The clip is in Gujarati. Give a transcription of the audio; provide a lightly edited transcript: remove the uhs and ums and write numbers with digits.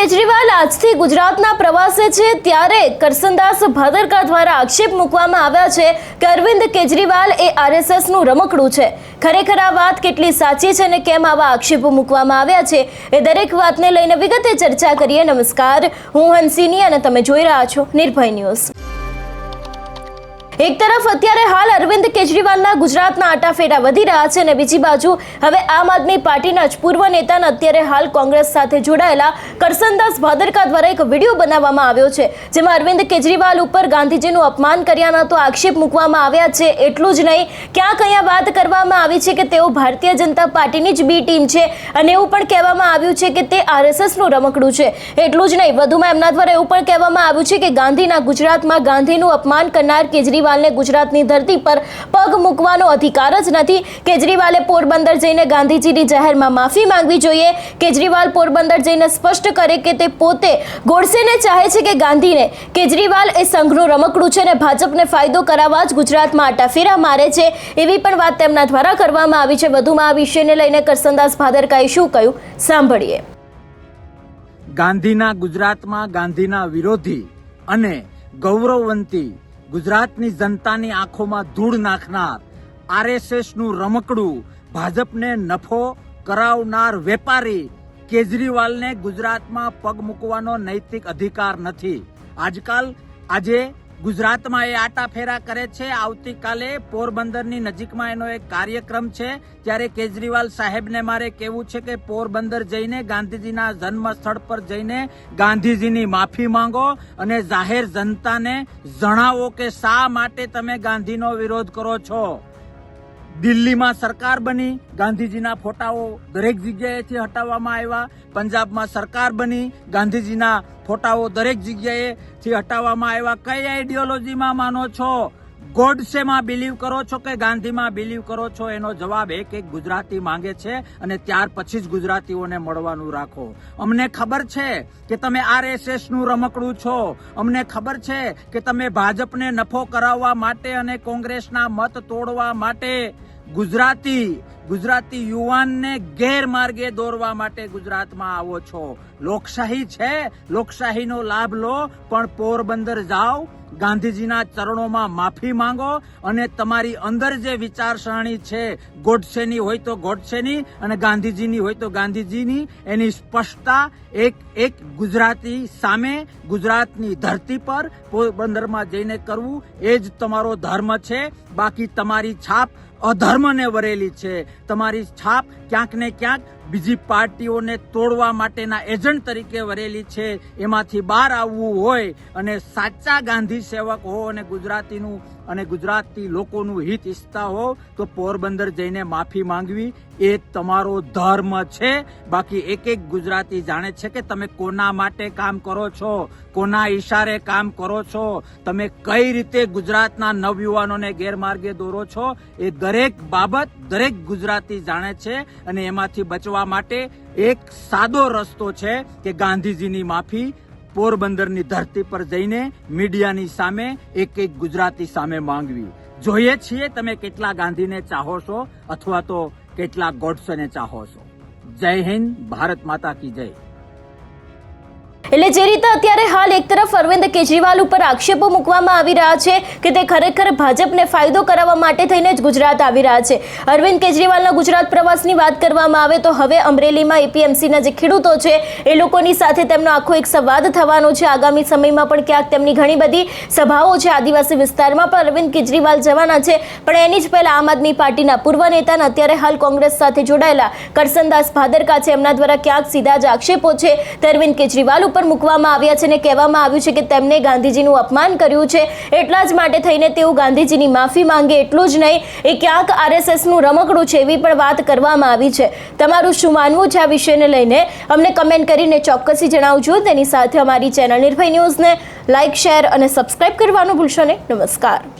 કેજરીવાલ આજથી ગુજરાતના પ્રવાસે છે, ત્યારે કરસનદાસ ભાદરકા દ્વારા આક્ષેપ મૂકવામાં આવ્યા છે કે અરવિંદ કેજરીવાલ એ આરએસએસનું રમકડું છે। ખરેખર આ વાત કેટલી સાચી છે અને કેમ આવા આક્ષેપો મૂકવામાં આવ્યા છે, એ દરેક વાતને લઈને વિગતે ચર્ચા કરીએ। નમસ્કાર, હું હંસિની અને તમે જોઈ રહ્યા છો નિર્ભય ન્યૂઝ। એક તરફ અત્યારે હાલ અરવિંદ કેજરીવાલના ગુજરાતના આટાફેરા વધી રહ્યા છે અને બીજી બાજુ હવે આમ આદમી પાર્ટીના જ પૂર્વ નેતાના અત્યારે હાલ કોંગ્રેસ સાથે જોડાયેલા કરસનદાસ ભાદરકા દ્વારા એક વિડીયો બનાવવામાં આવ્યો છે, જેમાં અરવિંદ કેજરીવાલ ઉપર ગાંધીજીનું અપમાન કર્યાના તો આક્ષેપ મૂકવામાં આવ્યા છે। એટલું જ નહીં, ક્યાંક અહીંયા વાત કરવામાં આવી છે કે તેઓ ભારતીય જનતા પાર્ટીની જ બી ટીમ છે અને એવું પણ કહેવામાં આવ્યું છે કે તે આરએસએસનું રમકડું છે। એટલું જ નહીં, વધુમાં એમના દ્વારા એવું પણ કહેવામાં આવ્યું છે કે ગાંધીના ગુજરાતમાં ગાંધીનું અપમાન કરનાર કેજરીવાલ ગુજરાતની ધરતી પર પગ મૂકવાનો અધિકાર જ નથી। કેજરીવાલે પોરબંદર જઈને ગાંધીજીની જાહેરમાં માફી માંગવી જોઈએ। કેજરીવાલ પોરબંદર જઈને સ્પષ્ટ કરે કે તે પોતે ગોડસેને ચાહે છે કે ગાંધીને। કેજરીવાલ એ સંઘનું રમકડું છે અને ભાજપને ફાયદો કરાવવા જ ગુજરાતમાં આટાફેરા મારે છે, એવી પણ વાત તેમના દ્વારા કરવામાં આવી છે। વધુમાં આ વિષયને લઈને કરસનદાસ ભાદરકાએ શું કહ્યું, સાંભળીએ। ગાંધીના ગુજરાતમાં ગાંધીના વિરોધી અને ગૌરવવંતી ગુજરાતની જનતાની આંખોમાં ધૂળ નાખનાર આરએસએસનું રમકડું, ભાજપને નફો કરાવનાર વેપારી કેજરીવાલને ગુજરાતમાં પગ મૂકવાનો નૈતિક અધિકાર નથી। આજે ગુજરાતમાં એ આટાફેરા કરે છે। આવતીકાલે પોરબંદરની નજીકમાં એનો એક કાર્યક્રમ છે, ત્યારે કેજરીવાલ સાહેબને મારે કહેવું છે કે પોરબંદર જઈને ગાંધીજીના જન્મ સ્થળ પર જઈને ગાંધીજીની માફી માંગો અને જાહેર જનતાને જણાવો કે શા માટે તમે ગાંધીનો વિરોધ કરો છો। દિલ્હીમાં સરકાર બની, ગાંધીજીના ફોટાઓ દરેક જગ્યાએથી હટાવવામાં આવ્યા। પંજાબમાં સરકાર બની, ગાંધીજીના ફોટાઓ દરેક જગ્યાએથી હટાવવામાં આવ્યા। કઈ આઈડિયોલોજીમાં માનો છો? ગોડસેમાં બિલીવ કરો છો કે ગાંધીમાં બિલીવ કરો છો? એનો જવાબ એક ગુજરાતી માંગે છે અને ત્યાર પછી જ ગુજરાતીઓને મળવાનું રાખો। અમને ખબર છે કે તમે આરએસએસ નું રમકડું છો, અમને ખબર છે કે તમે ભાજપને નફો કરાવવા માટે અને કોંગ્રેસના મત તોડવા માટે ગુજરાતી યુવાનને ગેરમાર્ગે દોરવા માટે ગુજરાતમાં આવો છો। લોકશાહી છે, લોકશાહીનો લાભ લો, પણ પોરબંદર જાઓ, ગાંધીજીના ચરણોમાં માફી માંગો અને તમારી અંદર જે વિચારસરણી છે, ગોડસેની હોય તો ગોડસેની અને ગાંધીજીની હોય તો ગાંધીજીની, એની સ્પષ્ટતા એક ગુજરાતી સામે ગુજરાતની ધરતી પર પોરબંદરમાં જઈને કરવું, એ જ તમારો ધર્મ છે। બાકી તમારી છાપ અધર્મને વરેલી છે, તમારી છાપ ક્યાંક ને ક્યાંક બીજી પાર્ટીઓને તોડવા માટેના એજન્ટ તરીકે વરેલી છે। એમાંથી બહાર આવવું હોય અને સાચા ગાંધી સેવક હો અને ગુજરાતીનું અને ગુજરાતી લોકોનું હિત ઈચ્છતા હો તો પોરબંદર જઈને માફી માંગવી એ તમારો ધર્મ છે। બાકી એક ગુજરાતી જાણે છે કે તમે કોના માટે કામ કરો છો, કોના ઈશારે કામ કરો છો, તમે કઈ રીતે ગુજરાતના નવયુવાનોને ગેરમાર્ગે દોરો છો, એ દરેક બાબત દરેક ગુજરાતી જાણે છે। અને એમાંથી બચવા માટે એક સાદો રસ્તો છે કે ગાંધીજીની માફી પોરબંદરની ધરતી પર જઈને મીડિયાની સામે એક ગુજરાતી સામે માંગવી। જોઈએ છીએ તમે કેટલા ગાંધીને ચાહો છો અથવા તો કેટલા ગોડસેને ચાહો છો। જય હિન્દ, ભારત માતા કી જય। એટલે જે રીતે અત્યારે હાલ એક તરફ અરવિંદ કેજરીવાલ ઉપર આક્ષેપો મૂકવામાં આવી રહ્યા છે કે તે ખરેખર ભાજપને ફાયદો કરાવવા માટે થઈને જ ગુજરાત આવી રહ્યા છે। અરવિંદ કેજરીવાલના ગુજરાત પ્રવાસની વાત કરવામાં આવે તો હવે અમરેલીમાં એપીએમસીના જે ખેડૂતો છે એ લોકોની સાથે તેમનો આખો એક સંવાદ થવાનો છે। આગામી સમયમાં પણ ક્યાંક તેમની ઘણી બધી સભાઓ છે, આદિવાસી વિસ્તારમાં પણ અરવિંદ કેજરીવાલ જવાના છે। પણ એની જ પહેલા આમ આદમી પાર્ટીના પૂર્વ નેતાના અત્યારે હાલ કોંગ્રેસ સાથે જોડાયેલા કરસનદાસ ભાદરકા છે, એમના દ્વારા ક્યાંક સીધા જ આક્ષેપો છે તે અરવિંદ કેજરીવાલ ઉપર મૂકવામાં આવ્યા છે અને કહેવામાં આવ્યું છે કે તેમને ગાંધીજીનું અપમાન કર્યું છે, એટલા જ માટે થઈને તેઓ ગાંધીજીની માફી માંગે। એટલું જ નહીં, એ ક્યાંક આરએસએસનું રમકડું છે એવી પણ વાત કરવામાં આવી છે। તમારું શું માનવું છે આ વિષયને લઈને અમને કમેન્ટ કરીને ચોક્કસથી જણાવજો। તેની સાથે અમારી ચેનલ નિર્ભય ન્યૂઝને લાઇક, શેર અને સબસ્ક્રાઇબ કરવાનું ભૂલશો નહીં। નમસ્કાર।